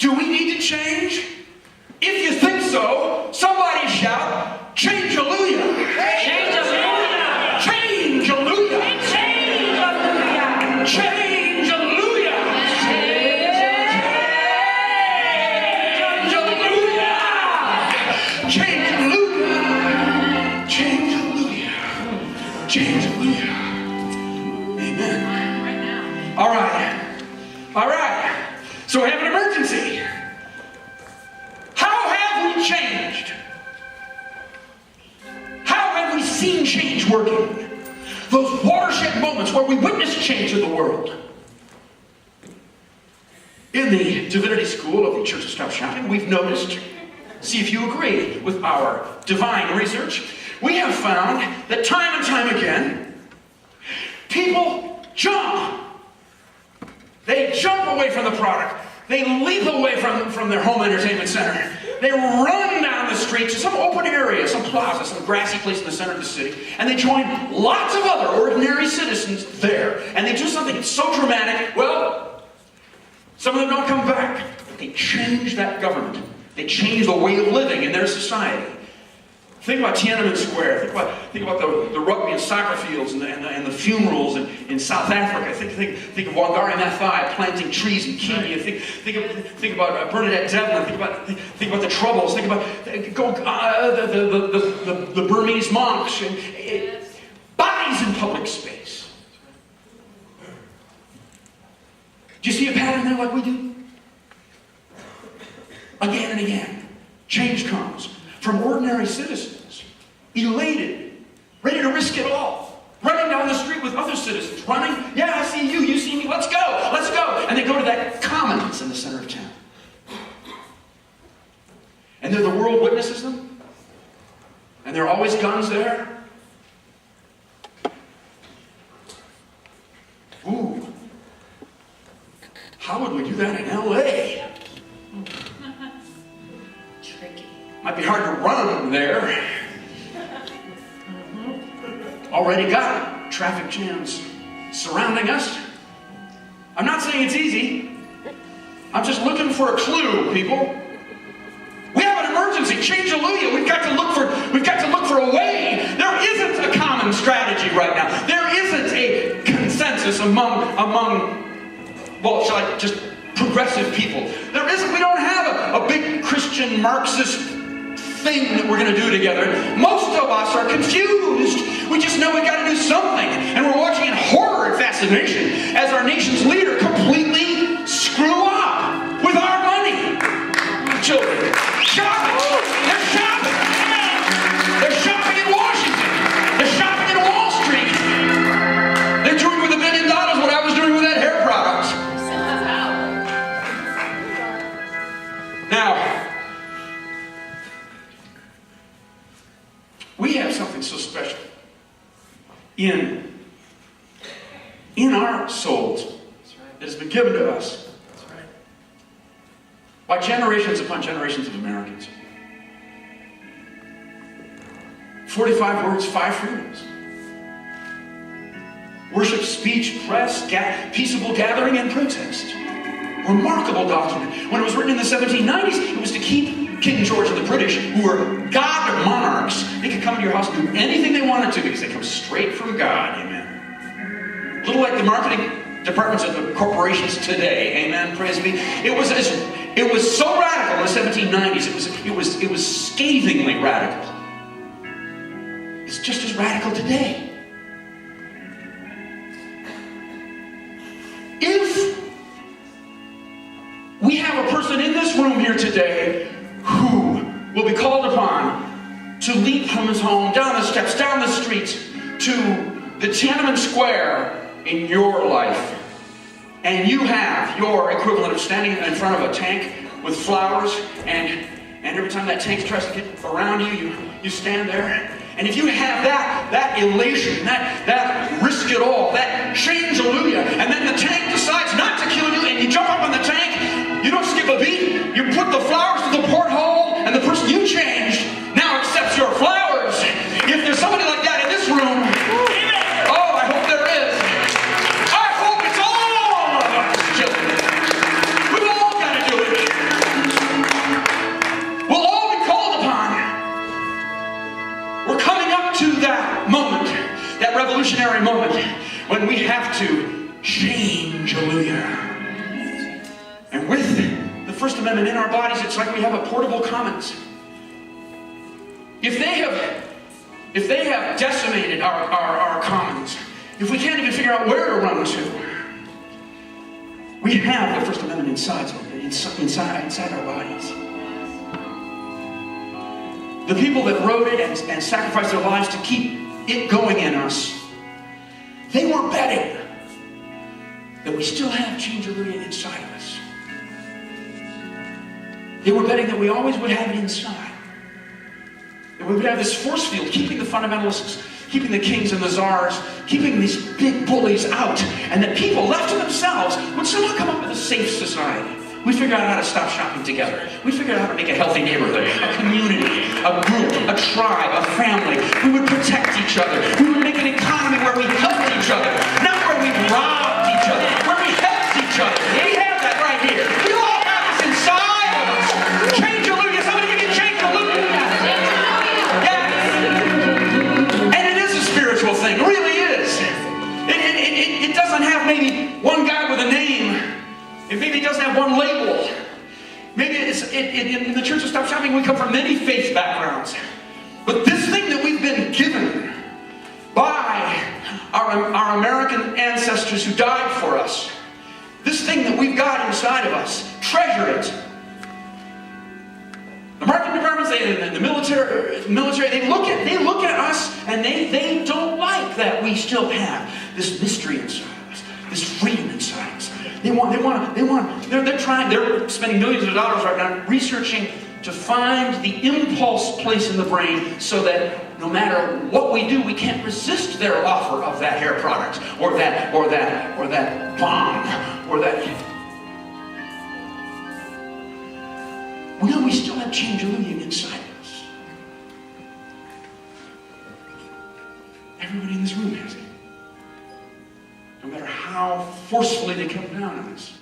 Do we need to change? If you think so, somebody shout, change-a-luia! Change-a-luia! Change-a-luia! Change-a-luia! Change-a-luia! Change-a-luia! Change-a-luia! Change-a-luia! Change-a-luia! Amen. All right. All right. So we have an emergency. How have we changed? How have we seen change working? Those watershed moments where we witness change in the world. In the Divinity School of the Church of Stop Shopping, we've noticed, see if you agree with our divine research, we have found that time and time again, people jump. They jump away from the product. They leap away from their home entertainment center. They run down the street to some open area, some plaza, some grassy place in the center of the city, and they join lots of other ordinary citizens there. And they do something that's so dramatic, well, some of them don't come back. They change that government. They change the way of living in their society. Think about Tiananmen Square. Think about the rugby and soccer fields and the funerals in South Africa. Think of Wangari Maathai planting trees in Kenya. Think about Bernadette Devlin. Think about the Troubles. Think about the Burmese monks and bodies in public space. Do you see a pattern there like we do? Again and again, change comes from ordinary citizens, elated, ready to risk it all, running down the street with other citizens, running, yeah, I see you, you see me, let's go, let's go. And they go to that commons in the center of town. And there the world witnesses them, and there are always guns there. Ooh, how would we do that in L.A.? Might be hard to run there. Already got traffic jams surrounding us. I'm not saying it's easy. I'm just looking for a clue, people. We have an emergency. Change-a-luia. We've got to look for a way. There isn't a common strategy right now. There isn't a consensus among well, shall I just progressive people. There isn't. We don't have a big Christian Marxist thing that we're going to do together. Most of us are confused. We just know we got to do something. And we're watching in horror and fascination as our nation's leader completely screw up with our money. Children, shopping. They're shopping. They're shopping in Washington. They're shopping in Wall Street. They're doing with $1 billion what I was doing with that hair product. Now, we have something so special in our souls that has been given to us by generations upon generations of Americans. 45 words, 5 freedoms. Worship, speech, press, peaceable gathering, and protest. Remarkable document. When it was written in the 1790s, it was to keep King George and the British, who were God monarchs. They could come to your house and do anything they wanted to because they come straight from God. Amen. A little like the marketing departments of the corporations today. Amen. Praise be. It was so radical in the 1790s. It was scathingly radical. It's just as radical today. If we have a person in this room here today who will be called upon to leap from his home, down the steps, down the streets, to the Tiananmen Square in your life, and you have your equivalent of standing in front of a tank with flowers, and every time that tank tries to get around you stand there, and if you have that elation, that risk it all, that change-a-luia, and then the tank decides not to kill you, and you jump up on the tank, you don't skip a beat, you put the flowers to the porthole, and the person you changed now accepts your flowers. If there's somebody like that in this room, oh, I hope there is. I hope it's all of us, children. We've all got to do it. back to change, hallelujah. And with the First Amendment in our bodies, it's like we have a portable commons. If they have decimated our commons, if we can't even figure out where to run to, we have the First Amendment inside our bodies. The people that wrote it and sacrificed their lives to keep it going in us, they were betting that we still have change inside of us. They were betting that we always would have it inside. That we would have this force field keeping the fundamentalists, keeping the kings and the czars, keeping these big bullies out, and that people left to themselves would somehow come up with a safe society. We figured out how to stop shopping together. We figured out how to make a healthy neighborhood, a community, a group, a tribe, a family. We would protect each other. We would make an economy where we helped each other, not where we robbed each other, where we helped each other. We have that right here. We all have this inside of us. Change, hallelujah. Somebody give me change, hallelujah. Yeah. And it is a spiritual thing. It really is. It doesn't have maybe one guy with a name. It maybe doesn't have one label. Maybe in the Church of Stop Shopping, we come from many faith backgrounds. But this thing that we've been given by our American ancestors who died for us, this thing that we've got inside of us, treasure it. The marketing departments, the military, they look at us and they don't like that we still have this mystery inside of us, this freedom inside of us. They're spending millions of dollars right now researching to find the impulse place in the brain so that no matter what we do, we can't resist their offer of that hair product or that bomb or that. Well, no, we still have change inside of us. Everybody in this room has it. No matter how forcefully they come down on us.